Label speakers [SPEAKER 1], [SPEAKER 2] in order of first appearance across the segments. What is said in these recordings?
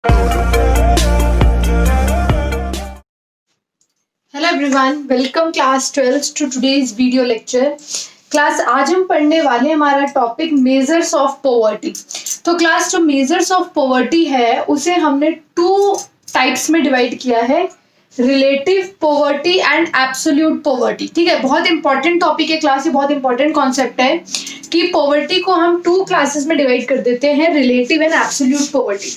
[SPEAKER 1] Hello everyone, welcome class 12 to today's video lecture. Class आज हम पढ़ने वाले हैं हमारा टॉपिक मेजर्स ऑफ पॉवर्टी। तो क्लास जो मेजर्स ऑफ पॉवर्टी है उसे हमने टू टाइप्स में डिवाइड किया है, relative poverty and absolute poverty. ठीक है, बहुत इंपॉर्टेंट टॉपिक है क्लास, ये बहुत इंपॉर्टेंट कॉन्सेप्ट है कि पॉवर्टी को हम टू क्लासेस में डिवाइड कर देते हैं, relative and absolute poverty.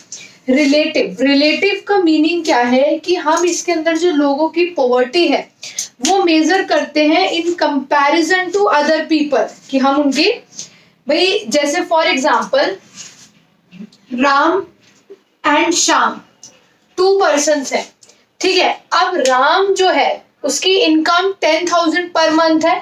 [SPEAKER 1] Relative का मीनिंग क्या है कि हम इसके अंदर जो लोगों की पॉवर्टी है वो मेजर करते हैं in comparison to other people, कि हम उनकी भाई जैसे for example Ram and Shyam 2 persons हैं। ठीक है, अब राम जो है उसकी इनकम 10,000 पर मंथ है,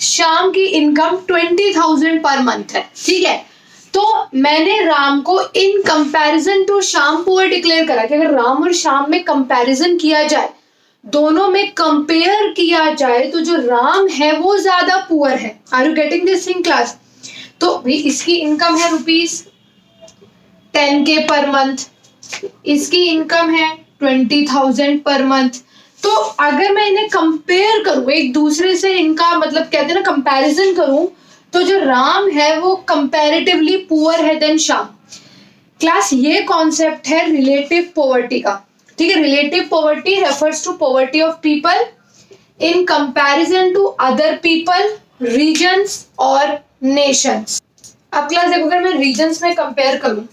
[SPEAKER 1] श्याम की इनकम 20,000 पर मंथ है। ठीक है, तो मैंने राम को in comparison to Shyam poor declare करा कि अगर राम और श्याम में कंपैरिजन किया जाए, दोनों में कंपेयर किया जाए, तो जो राम है वो ज्यादा पुअर है। Are you getting this thing class? तो भाई इसकी इनकम है ₹10K पर मंथ, इसकी इनकम है 20,000 पर मंथ। तो अगर मैं इन्हें कंपेयर करूं एक दूसरे से, इनका मतलब कहते हैं ना कंपैरिजन करूं, तो जो राम है वो कंपैरेटिवली पुअर है देन श्याम। क्लास ये कॉन्सेप्ट है रिलेटिव पॉवर्टी का। ठीक है, relative poverty refers to poverty of people in comparison to other people, regions और नेशंस। अब क्लास देखो, अगर मैं रीजन्स में कंपेयर करूं,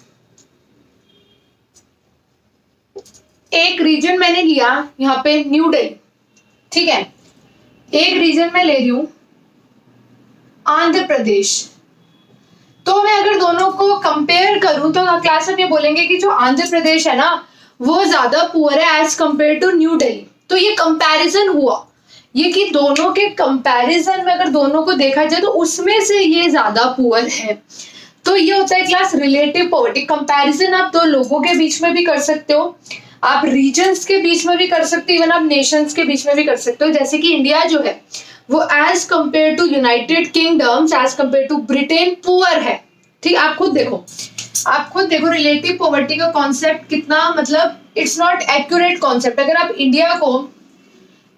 [SPEAKER 1] एक रीजन मैंने लिया यहाँ पे न्यू दिल्ली। ठीक है, एक रीजन मैं ले रही हूं आंध्र प्रदेश। तो मैं अगर दोनों को कंपेयर करूं तो क्लास में ये बोलेंगे कि जो आंध्र प्रदेश है ना वो ज्यादा पुअर है as compare to New Delhi. तो ये कंपैरिजन हुआ, ये कि दोनों के कंपैरिजन में अगर दोनों को देखा जाए तो उसमें से ये ज्यादा पुअर है। तो ये होता है क्लास रिलेटिव पॉवर्टी। कंपैरिजन आप दो लोगों के बीच में भी कर सकते हो, आप रीजन्स के बीच में भी कर सकते हो, इवन आप नेशंस के बीच में भी कर सकते हो। जैसे कि इंडिया जो है वो as compare to United kingdoms, as compare to Britain poor है। ठीक, आप खुद देखो रिलेटिव पॉवर्टी का कॉन्सेप्ट कितना, मतलब इट्स नॉट एक्यूरेट कॉन्सेप्ट। अगर आप इंडिया को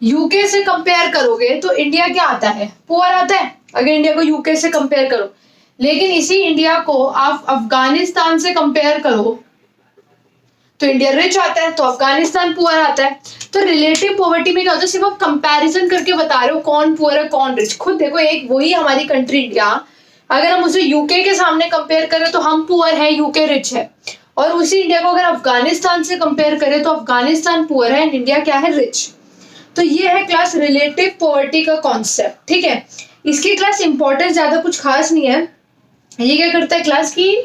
[SPEAKER 1] यूके से कंपेयर करोगे तो इंडिया क्या आता है? पुअर आता है, अगर इंडिया को यूके से कंपेयर करो। लेकिन इसी इंडिया को आप अफगानिस्तान से कंपेयर करो तो इंडिया रिच आता है, तो अफगानिस्तान पुअर आता है। तो रिलेटिव पॉवर्टी में क्या होता है, सिर्फ आप कंपैरिजन करके बता रहे हो कौन पुअर है कौन रिच। खुद देखो, एक वही हमारी कंट्री इंडिया, अगर हम उसे यूके के सामने कंपेयर करें तो हम पुअर है, यूके रिच है। और उसी इंडिया को अगर अफगानिस्तान से कंपेयर करें तो अफगानिस्तान पुअर है एंड इंडिया क्या है? रिच। तो ये है क्लास रिलेटिव पॉवर्टी का कॉन्सेप्ट। ठीक है, इसकी क्लास इंपॉर्टेंस ज्यादा कुछ खास नहीं है। ये क्या करता है क्लास की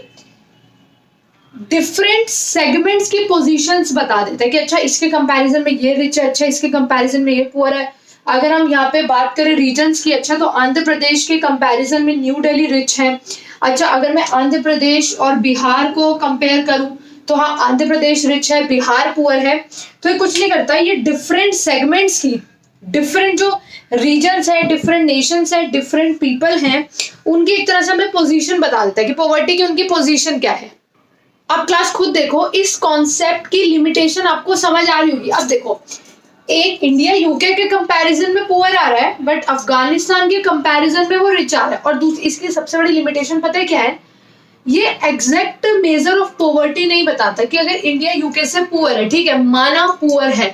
[SPEAKER 1] डिफरेंट सेगमेंट्स की पोजीशंस बता देता है कि अच्छा इसके कंपैरिजन में ये रिच है, अच्छा इसके कंपैरिजन में ये पुअर है। अगर हम यहाँ पे बात करें रीजन्स की, अच्छा तो आंध्र प्रदेश के कंपैरिजन में न्यू दिल्ली रिच है। अच्छा अगर मैं आंध्र प्रदेश और बिहार को कंपेयर करूं तो हाँ आंध्र प्रदेश रिच है, बिहार पुअर है। तो ये कुछ नहीं करता, ये डिफरेंट सेगमेंट्स की, डिफरेंट जो रीजन्स है, डिफरेंट नेशंस है, डिफरेंट पीपल हैं, उनकी एक तरह से हमें पोजीशन बता देता है कि पॉवर्टी की उनकी पोजीशन क्या है। अब क्लास खुद देखो, इस कॉन्सेप्ट की लिमिटेशन आपको समझ आ रही होगी। अब देखो, एक इंडिया यूके के कंपैरिजन में पुअर आ रहा है बट अफगानिस्तान के कंपैरिजन में वो रिच आ रहा है। और दूसरी इसकी सबसे बड़ी लिमिटेशन पता है क्या है? ये एग्जैक्ट मेजर ऑफ पॉवर्टी नहीं बताता कि अगर इंडिया यूके से पुअर है, ठीक है माना पुअर है,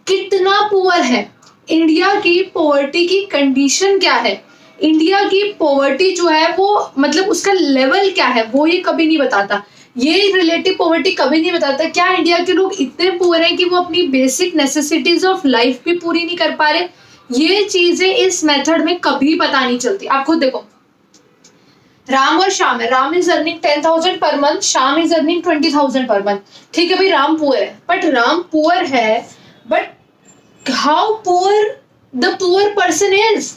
[SPEAKER 1] कितना पुअर है, इंडिया की पॉवर्टी की कंडीशन क्या है, इंडिया की पॉवर्टी जो है वो मतलब उसका लेवल क्या है, वो ये कभी नहीं बताता। ये रिलेटिव पॉवर्टी कभी नहीं बताता क्या इंडिया के लोग इतने पुअर हैं कि वो अपनी बेसिक नेसेसिटीज ऑफ लाइफ भी पूरी नहीं कर पा रहे। ये चीजें इस मेथड में कभी पता नहीं चलती। आप खुद देखो, राम और श्याम है, Ram is earning 10,000 per month, Shyam is earning 20,000 per month. ठीक है भाई, राम पुअर है, बट राम पुअर है, but how poor the poor person is?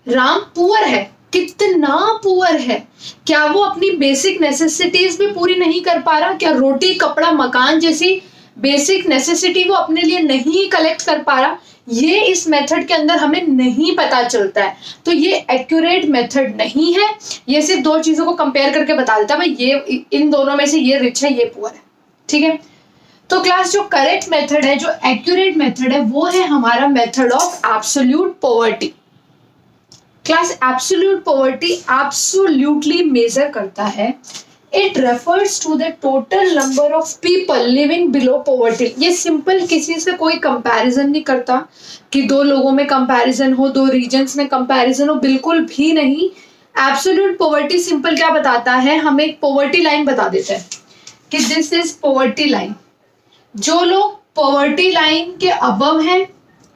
[SPEAKER 1] Ram poor है, कितना पुअर है, क्या वो अपनी बेसिक नेसेसिटीज भी पूरी नहीं कर पा रहा? क्या रोटी कपड़ा मकान जैसी बेसिक नेसेसिटी वो अपने लिए नहीं कलेक्ट कर पा रहा? ये इस मेथड के अंदर हमें नहीं पता चलता है। तो ये एक्यूरेट मेथड नहीं है, ये सिर्फ दो चीजों को कंपेयर करके बता देता है भाई ये इन दोनों में से ये रिच है ये पुअर है। ठीक है, तो क्लास जो करेक्ट मेथड है, जो एक्यूरेट मेथड है, वो है हमारा method of absolute poverty. Class absolute poverty absolutely measure करता है, it refers to the total number of people living below poverty. ये सिंपल किसी से कोई कंपैरिजन नहीं करता कि दो लोगों में कंपैरिजन हो, दो रीजन्स में कंपैरिजन हो, बिल्कुल भी नहीं। एब्सोल्यूट पॉवर्टी सिंपल क्या बताता है, हमें एक पॉवर्टी लाइन बता देता है कि दिस इज पॉवर्टी लाइन। जो लोग पॉवर्टी लाइन के अबव हैं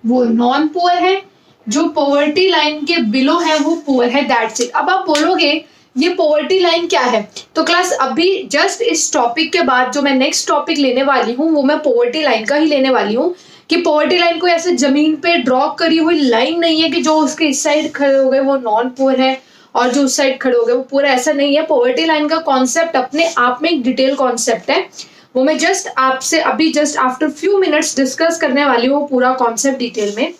[SPEAKER 1] वो नॉन पुअर है, जो पॉवर्टी लाइन के बिलो है वो पुअर है, दैट्स इट। अब आप बोलोगे ये पॉवर्टी लाइन क्या है, तो क्लास अभी जस्ट इस टॉपिक के बाद जो मैं नेक्स्ट टॉपिक लेने वाली हूँ वो मैं पॉवर्टी लाइन का ही लेने वाली हूँ कि पॉवर्टी लाइन कोई ऐसे जमीन पे ड्रॉ करी हुई लाइन नहीं है कि जो उसके इस साइड खड़े हो गए वो नॉन पुअर है और जो उस साइड खड़े हो गए वो पूरा, ऐसा नहीं है। पॉवर्टी लाइन का कॉन्सेप्ट अपने आप में एक डिटेल कॉन्सेप्ट है, वो मैं जस्ट आपसे अभी just after few minutes discuss करने वाली हूँ पूरा कॉन्सेप्ट डिटेल में।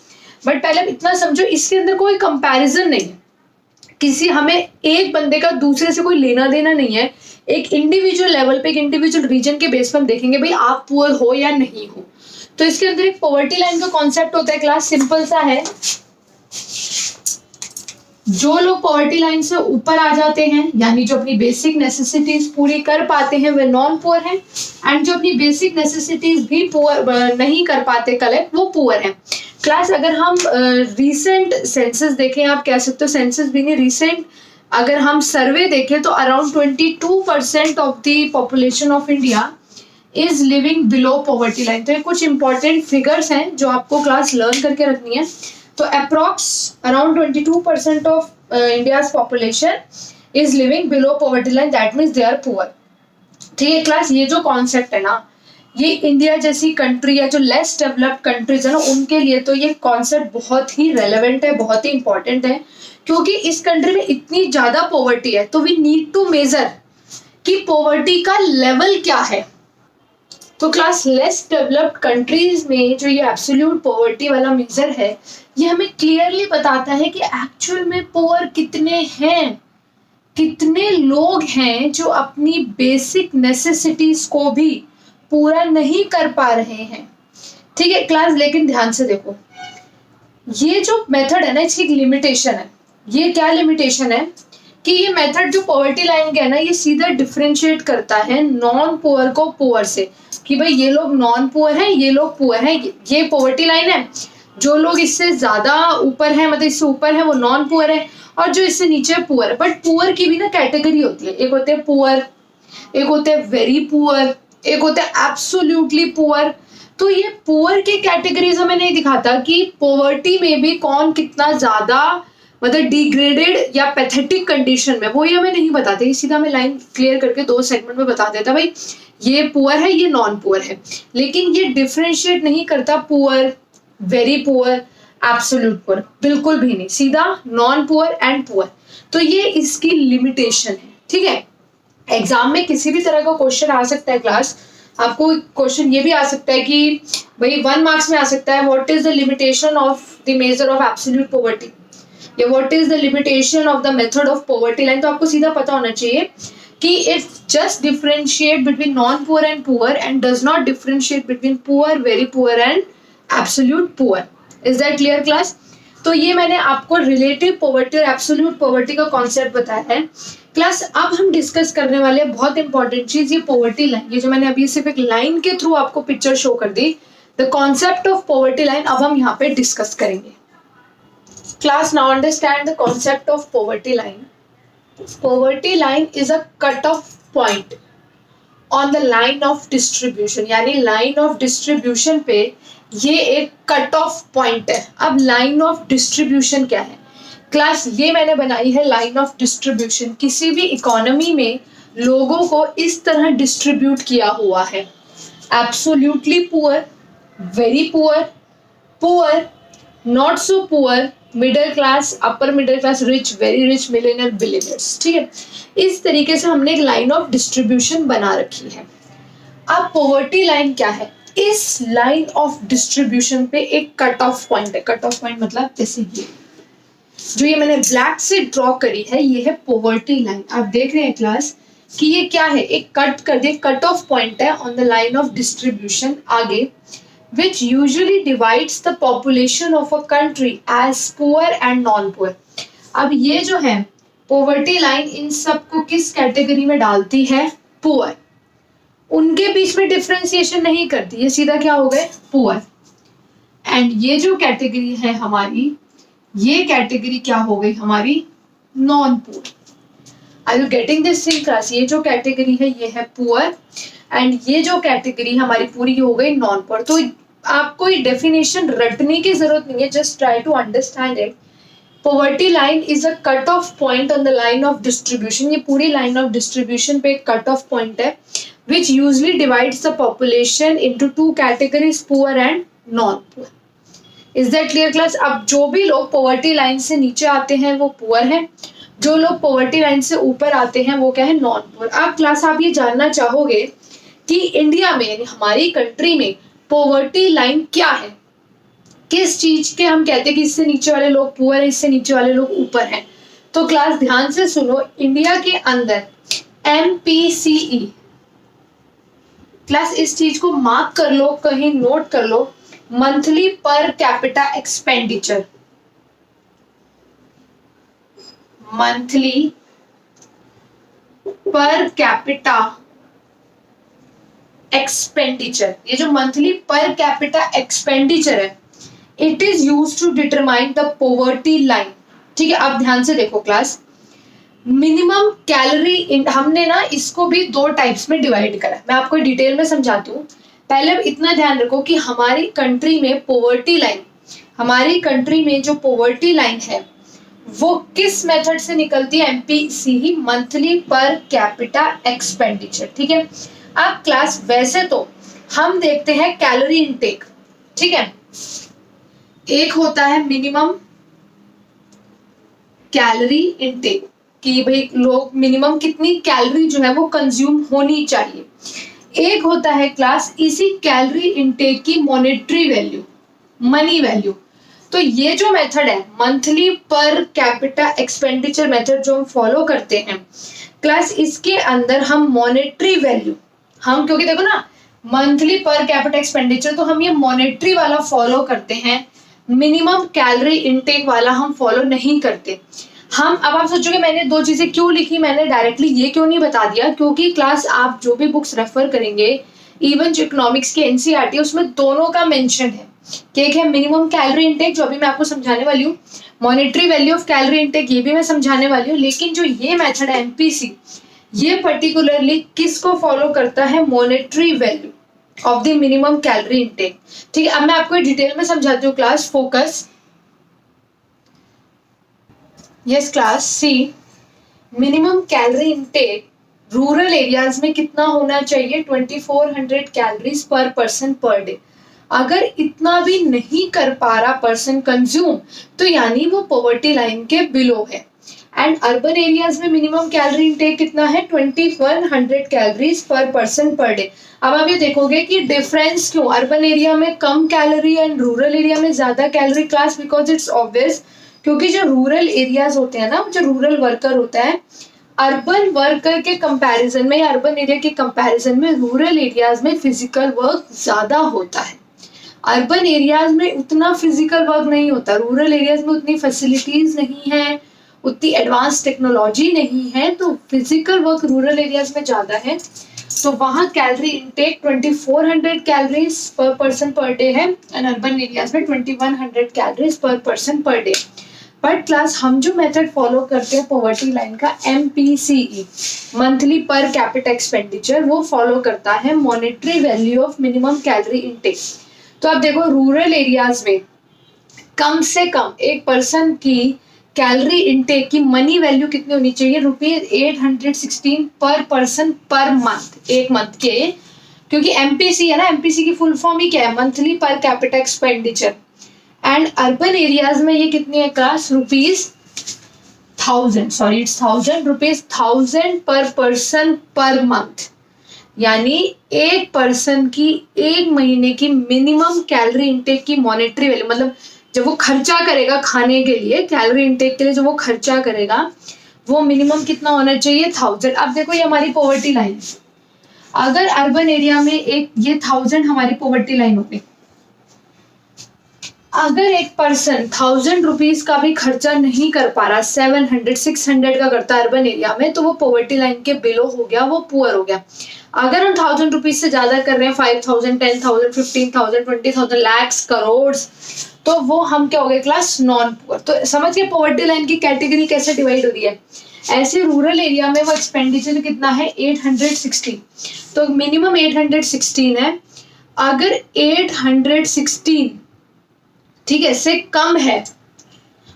[SPEAKER 1] बट पहले इतना समझो, इसके अंदर कोई कंपैरिजन नहीं है, किसी हमें एक बंदे का दूसरे से कोई लेना देना नहीं है। एक इंडिविजुअल लेवल पे, एक इंडिविजुअल रीजन के बेस पर हम देखेंगे भाई आप पुअर हो या नहीं हो। तो इसके अंदर एक पॉवर्टी लाइन का कॉन्सेप्ट होता है क्लास, सिंपल सा है, जो लोग पॉवर्टी लाइन से ऊपर आ जाते हैं यानी जो अपनी बेसिक नेसेसिटीज पूरी कर पाते हैं वे नॉन पुअर हैं, एंड जो अपनी बेसिक नेसेसिटीज भी पुअर नहीं कर पाते कलेक्ट वो पुअर हैं। क्लास अगर हम रीसेंट सेंसस देखें, आप कह सकते हो सेंसस भी नहीं, रीसेंट अगर हम सर्वे देखें तो around 22% of the population of India is living below poverty line. तो ये कुछ इंपॉर्टेंट फिगर्स हैं जो आपको क्लास लर्न करके रखनी है। तो approx around 22% of India's population is living below poverty line, that means they are poor. ठीक है क्लास, ये जो कॉन्सेप्ट है ना, ये इंडिया जैसी कंट्री या जो लेस डेवलप्ड कंट्रीज है ना उनके लिए तो ये कॉन्सेप्ट बहुत ही रेलेवेंट है, बहुत ही इंपॉर्टेंट है, क्योंकि इस कंट्री में इतनी ज्यादा पॉवर्टी है तो वी नीड टू मेजर कि पॉवर्टी का लेवल क्या है। तो क्लास लेस डेवलप्ड कंट्रीज में जो ये एब्सोल्यूट पॉवर्टी वाला मेजर है ये हमें क्लियरली बताता है कि एक्चुअल में पुअर कितने हैं, कितने लोग हैं जो अपनी बेसिक नेसेसिटीज को भी पूरा नहीं कर पा रहे हैं। ठीक है क्लास, लेकिन ध्यान से देखो, ये जो मेथड है ना इसकी एक लिमिटेशन है। ये क्या लिमिटेशन है कि ये मेथड जो पॉवर्टी लाइन का है ना ये सीधा डिफरेंशिएट करता है नॉन पुअर को पुअर से, कि भाई ये लोग नॉन पुअर हैं, ये लोग पुअर हैं। ये पॉवर्टी लाइन है, जो लोग इससे ज्यादा ऊपर है मतलब इससे ऊपर है वो नॉन पुअर है, और जो इससे नीचे पुअर है। बट पुअर की भी ना कैटेगरी होती है, एक होते हैं पुअर, एक होते हैं वेरी पुअर, एक होता है एब्सोल्युटली पुअर। तो ये पुअर की कैटेगरीज हमें नहीं दिखाता कि पॉवर्टी में भी कौन कितना ज्यादा मतलब डिग्रेडेड या पैथेटिक कंडीशन में, वो ये हमें नहीं बताते। सीधा हमें लाइन क्लियर करके दो सेगमेंट में बता देता भाई ये पुअर है ये नॉन पुअर है, लेकिन ये डिफरेंशिएट नहीं करता poor, very poor, absolute poor, बिल्कुल भी नहीं, सीधा नॉन पुअर एंड पुअर। तो ये इसकी लिमिटेशन है। ठीक है, एग्जाम में किसी भी तरह का क्वेश्चन आ सकता है क्लास, आपको क्वेश्चन ये भी आ सकता है कि भाई 1 मार्क्स में आ सकता है what is the limitation of the measure of absolute poverty या what is the limitation of the method of poverty line. तो आपको सीधा पता होना चाहिए कि it just differentiate between non poor and poor and does not differentiate between poor, very poor and absolute poor. Is that clear class? तो ये मैंने आपको रिलेटिव पॉवर्टी और एब्सोल्यूट पॉवर्टी का कॉन्सेप्ट बताया है क्लास। अब हम डिस्कस करने वाले बहुत इंपॉर्टेंट चीज ये पॉवर्टी लाइन, ये जो मैंने अभी सिर्फ एक लाइन के थ्रू आपको पिक्चर शो कर दी, the concept of poverty line अब हम यहाँ पे डिस्कस करेंगे। Class now understand the concept of poverty line. Poverty line is a cut off point on the line of distribution, यानी लाइन ऑफ डिस्ट्रीब्यूशन पे ये एक कट ऑफ पॉइंट है। अब लाइन ऑफ डिस्ट्रीब्यूशन क्या है क्लास? ये मैंने बनाई है लाइन ऑफ डिस्ट्रीब्यूशन। किसी भी इकोनॉमी में लोगों को इस तरह डिस्ट्रीब्यूट किया हुआ है, absolutely poor, very poor, poor, not so poor, middle class, upper middle class, rich, very rich, millionaire, billionaires. ठीक है, इस तरीके से हमने एक लाइन ऑफ डिस्ट्रीब्यूशन बना रखी है। अब पॉवर्टी लाइन क्या है? इस लाइन ऑफ डिस्ट्रीब्यूशन पे एक कट ऑफ पॉइंट है। कट ऑफ पॉइंट मतलब जैसे ये जो ये मैंने ब्लैक से ड्रॉ करी है ये है पॉवर्टी लाइन। आप देख रहे हैं क्लास, कि ये क्या है, एक कट कर दिया, कट ऑफ पॉइंट है on the line of distribution आगे, which usually divides the population of a country as poor and non poor. अब ये जो है पॉवर्टी लाइन इन सबको किस कैटेगरी में डालती है, पुअर, उनके बीच में डिफरेंशिएशन नहीं करती, ये सीधा क्या हो गए, पुअर। एंड ये जो कैटेगरी है हमारी, ये कैटेगरी क्या हो गई हमारी, non poor. Are you getting this thing class? ये जो कैटेगरी है ये है पुअर एंड ये जो कैटेगरी हमारी पूरी हो गई नॉन पुअर। तो आपको ये डेफिनेशन रटने की जरूरत नहीं है, just try to understand it. Poverty line is a cut off point on the line of distribution, ये पूरी लाइन ऑफ डिस्ट्रीब्यूशन पे एक कट ऑफ पॉइंट है which usually divides the population into two categories, poor and non-poor. Is that clear class? अब जो भी लोग poverty line से नीचे आते हैं वो पुअर हैं, जो लोग पॉवर्टी लाइन से ऊपर आते हैं वो क्या है, नॉन पुअर। अब क्लास आप ये जानना चाहोगे कि इंडिया में यानी हमारी कंट्री में पॉवर्टी लाइन क्या है, किस चीज के हम कहते हैं कि इससे नीचे वाले लोग पुअर है, इससे नीचे वाले लोग ऊपर हैं। तो क्लास ध्यान से सुनो, इंडिया के अंदर MPCE, क्लास इस चीज को मार्क कर लो, कहीं नोट कर लो, monthly per capita expenditure, monthly per capita expenditure, ये जो मंथली पर कैपिटा एक्सपेंडिचर है, it is used to determine the poverty line. ठीक है, अब ध्यान से देखो क्लास, मिनिमम कैलोरी, हमने ना इसको भी दो टाइप्स में डिवाइड करा, मैं आपको डिटेल में समझाती हूँ। पहले अब इतना ध्यान रखो कि हमारी कंट्री में पॉवर्टी लाइन, हमारी कंट्री में जो पॉवर्टी लाइन है वो किस मेथड से निकलती है, MPCE, monthly per capita expenditure. ठीक है, अब क्लास वैसे तो हम देखते हैं कैलोरी इनटेक, ठीक है, एक होता है मिनिमम कैलोरी इनटेक कि भाई लोग मिनिमम कितनी कैलोरी जो है वो कंज्यूम होनी चाहिए, एक होता है क्लास इसी कैलोरी इनटेक की मॉनेटरी वैल्यू, मनी वैल्यू। तो ये जो मेथड है monthly per capita expenditure method जो हम फॉलो करते हैं क्लास, इसके अंदर हम मॉनेटरी वैल्यू, हम क्योंकि देखो ना मंथली पर कैपिटा एक्सपेंडिचर, तो हम ये मॉनेटरी वाला फॉलो करते हैं, मिनिमम कैलोरी इनटेक वाला हम फॉलो नहीं करते। हम अब आप सोचोगे मैंने दो चीजें क्यों लिखी, मैंने डायरेक्टली ये क्यों नहीं बता दिया, क्योंकि क्लास आप जो भी बुक्स रेफर करेंगे, इवन जो इकोनॉमिक्स के NCERT, उसमें दोनों का मेंशन है कि एक है मिनिमम कैलोरी इनटेक जो अभी मैं आपको समझाने वाली हूँ, monetary value of calorie intake ये भी मैं समझाने वाली हूँ, लेकिन जो ये मेथड है MPC, ये पर्टिकुलरली किसको फॉलो करता है, monetary value of the minimum calorie intake. ठीक है, अब मैं आपको डिटेल में समझाती हूँ class, focus. Yes class, see minimum calorie intake rural areas में कितना होना चाहिए, 2400 कैलोरीज पर पर्सन पर डे। अगर इतना भी नहीं कर पा रहा पर्सन कंज्यूम, तो यानी वो पॉवर्टी लाइन के बिलो है। एंड अर्बन एरियाज में मिनिमम कैलोरी इनटेक कितना है, 2100 कैलोरीज पर पर्सन पर डे। अब आप ये देखोगे कि डिफरेंस क्यों, अर्बन एरिया में कम कैलोरी एंड रूरल एरिया में ज्यादा calorie class, because it's obvious, क्योंकि जो रूरल एरियाज होते हैं ना, जो रूरल वर्कर होता है, अर्बन वर्कर के कंपैरिजन में या अर्बन एरिया के कंपैरिजन में रूरल एरियाज में फिजिकल वर्क ज्यादा होता है। अर्बन एरियाज में उतना फिजिकल वर्क नहीं होता, रूरल एरियाज में उतनी फैसिलिटीज नहीं है, उतनी एडवांस टेक्नोलॉजी नहीं है, तो फिजिकल वर्क रूरल एरियाज में ज्यादा है। तो वहाँ कैलोरी इनटेक 2400 कैलोरीज पर पर्सन पर डे है एंड अर्बन एरियाज में 2100 कैलोरीज पर person per day. But class हम जो मेथड फॉलो करते हैं पॉवर्टी लाइन का, MPCE, monthly per capita expenditure, वो फॉलो करता है monetary value of minimum calorie intake. तो आप देखो रूरल एरियाज में कम से कम एक पर्सन की कैलोरी इनटेक की मनी वैल्यू कितनी होनी चाहिए, ₹816 पर पर्सन पर मंथ, एक मंथ के, क्योंकि MPC है ना, MPC की फुल फॉर्म ही क्या है, monthly per capita expenditure. And urban areas में ये कितनी है क्लास, ₹1000 पर पर्सन पर मंथ, यानी एक पर्सन की एक महीने की मिनिमम कैलोरी इनटेक की मॉनेटरी वैल्यू, मतलब जब वो खर्चा करेगा खाने के लिए, कैलोरी इनटेक के लिए जब वो खर्चा करेगा, वो मिनिमम कितना होना चाहिए 1000। अब देखो ये हमारी पॉवर्टी लाइन है, अगर अर्बन एरिया में एक ये 1000 हमारी पॉवर्टी लाइन होगी, अगर एक पर्सन 1000 रुपीज का भी खर्चा नहीं कर पा रहा, 700 600 का करता है अर्बन एरिया में, तो वो पॉवर्टी लाइन के बिलो हो गया, वो पुअर हो गया। अगर हम 1000 रुपीज से ज्यादा कर रहे हैं, 5000 10,000 15,000 20,000 लैक्स करोड़, तो वो हम क्या हो गए क्लास नॉन पुअर। तो समझ गए पॉवर्टी लाइन की कैटेगरी कैसे डिवाइड हो रही है। ऐसे रूरल एरिया में वो एक्सपेंडिचर कितना है 816, तो मिनिमम 816 है। अगर 816 ठीक है से कम है,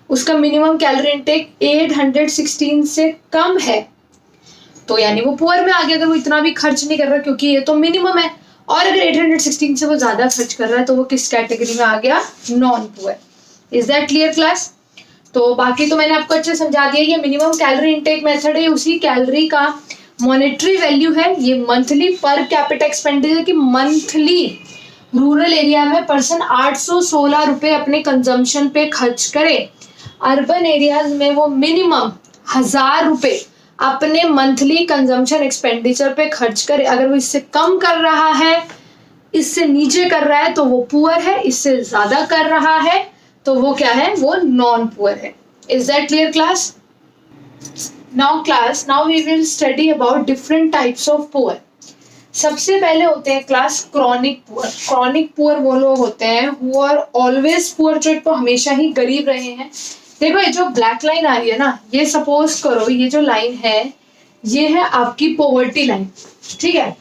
[SPEAKER 1] उसका मिनिमम कैलोरी इनटेक 816 से कम है, तो यानी वो पुअर में आ गया। अगर वो इतना भी खर्च नहीं कर रहा क्योंकि ये तो मिनिमम है, और अगर 816 से वो ज्यादा खर्च कर रहा है तो वो किस कैटेगरी में आ गया, non poor. Is that clear class. तो बाकी तो मैंने आपको अच्छे समझा दिया। ये मिनिमम कैलोरी इनटेक मेथड है, उसी कैलोरी का मॉनेटरी वैल्यू है ये मंथली पर कैपिटा एक्सपेंडिचर की। मंथली रूरल एरिया में पर्सन 816 रुपए अपने कंजम्पशन पे खर्च करे, अर्बन एरियाज में वो मिनिमम 1000 रुपए अपने मंथली कंजम्पशन एक्सपेंडिचर पे खर्च करे। अगर वो इससे कम कर रहा है, इससे नीचे कर रहा है तो वो पुअर है, इससे ज्यादा कर रहा है तो वो क्या है, वो नॉन पुअर है। Is that clear class. Now we will study about different types of poor. सबसे पहले होते हैं class chronic poor. Chronic poor वो लोग होते हैं हु आर ऑलवेज पुअर, जो तो हमेशा ही गरीब रहे हैं। देखो ये जो ब्लैक लाइन आ रही है ना, ये सपोज करो ये जो लाइन है ये है आपकी पॉवर्टी लाइन, ठीक है।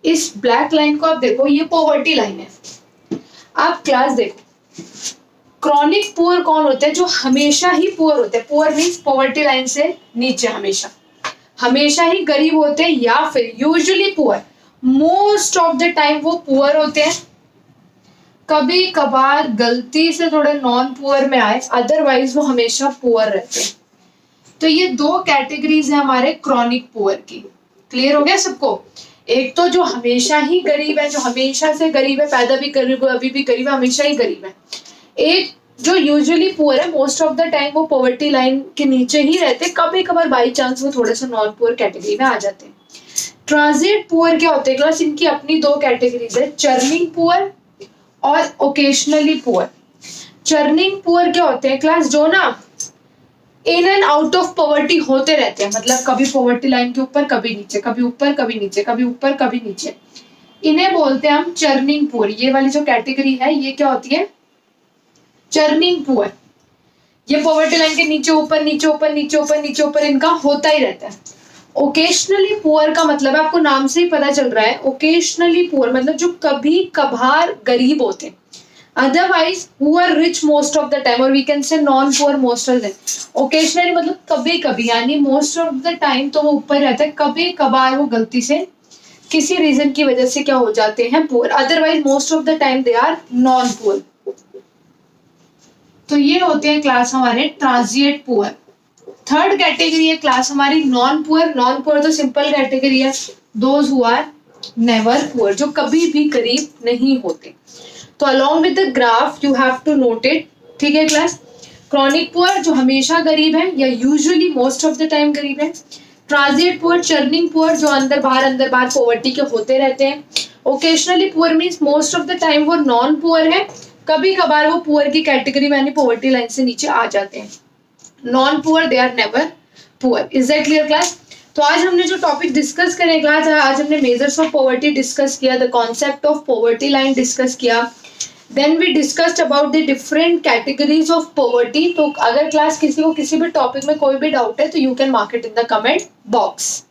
[SPEAKER 1] इस ब्लैक लाइन को आप देखो, ये पॉवर्टी लाइन है। आप क्लास देखो, क्रॉनिक पुअर कौन होते हैं, जो हमेशा ही पुअर होते हैं। पुअर मीन्स पॉवर्टी लाइन से नीचे, हमेशा ही गरीब होते हैं, या फिर usually poor, most of the time वो पुअर होते हैं। कभी कभार गलती से थोड़े नॉन पुअर में आए, अदरवाइज वो हमेशा पुअर रहते हैं। तो ये दो कैटेगरीज है हमारे क्रॉनिक पुअर की। क्लियर हो गया सबको। एक तो जो हमेशा ही गरीब है, जो हमेशा से गरीब है, पैदा भी गरीब है, अभी भी गरीब है, हमेशा ही गरीब है। एक जो यूजुअली पुअर है, मोस्ट ऑफ द टाइम वो पॉवर्टी लाइन के नीचे ही रहते, कभी कभार बाई चांस वो थोड़े से नॉन पुअर कैटेगरी में आ जाते हैं। ट्रांजिट पुअर क्या होते हैं क्लास, इनकी अपनी दो कैटेगरीज है, चर्निंग पुअर और ओकेशनली पुअर। चर्निंग पुअर क्या होते हैं क्लास, जो ना in and out of poverty होते रहते हैं, मतलब कभी पॉवर्टी लाइन के ऊपर, कभी नीचे, कभी ऊपर कभी नीचे, कभी ऊपर कभी नीचे। इन्हें बोलते हैं हम चर्निंग पुअर। ये वाली जो कैटेगरी है ये क्या होती है, चर्निंग पुअर। ये पॉवर्टी लाइन के नीचे ऊपर नीचे ऊपर नीचे ऊपर नीचे ऊपर इनका होता ही रहता है। ओकेशनली पुअर का मतलब है, आपको नाम से ही पता चल रहा है, ओकेशनली पुअर मतलब जो कभी कभार गरीब होते हैं, otherwise who are rich most of the time, और we can say non poor most of the time. Occasionally मतलब कभी कभी, यानी मोस्ट ऑफ द टाइम तो वो ऊपर रहता है, कभी कभार वो गलती से किसी रीजन की वजह से क्या हो जाते हैं, poor. Otherwise most of the time they are non poor. तो ये होते हैं क्लास हमारे ट्रांजिएंट पुअर। थर्ड कैटेगरी है क्लास हमारी नॉन पुअर। नॉन पुअर तो सिंपल कैटेगरी है, those who are never poor, जो कभी भी गरीब नहीं होते। तो along with the graph you have to note it, ठीक है क्लास। क्रॉनिक पुअर जो हमेशा गरीब है या usually most of the time गरीब है। ट्रांजिएंट पुअर, चर्निंग पुअर जो अंदर बाहर पॉवर्टी के होते रहते हैं। Occasionally poor means most of the time वो नॉन पुअर है, कभी कभार वो पुअर की कैटेगरी में यानी पॉवर्टी लाइन से नीचे आ जाते हैं। Non poor they are never poor. Is that clear class. तो आज हमने जो टॉपिक डिस्कस करें क्लास, आज हमने मेजर्स ऑफ पॉवर्टी डिस्कस किया, the concept of poverty line discuss किया, then we discussed about the different categories of poverty. तो अगर क्लास किसी को किसी भी टॉपिक में कोई भी डाउट है तो you can mark it in the comment box.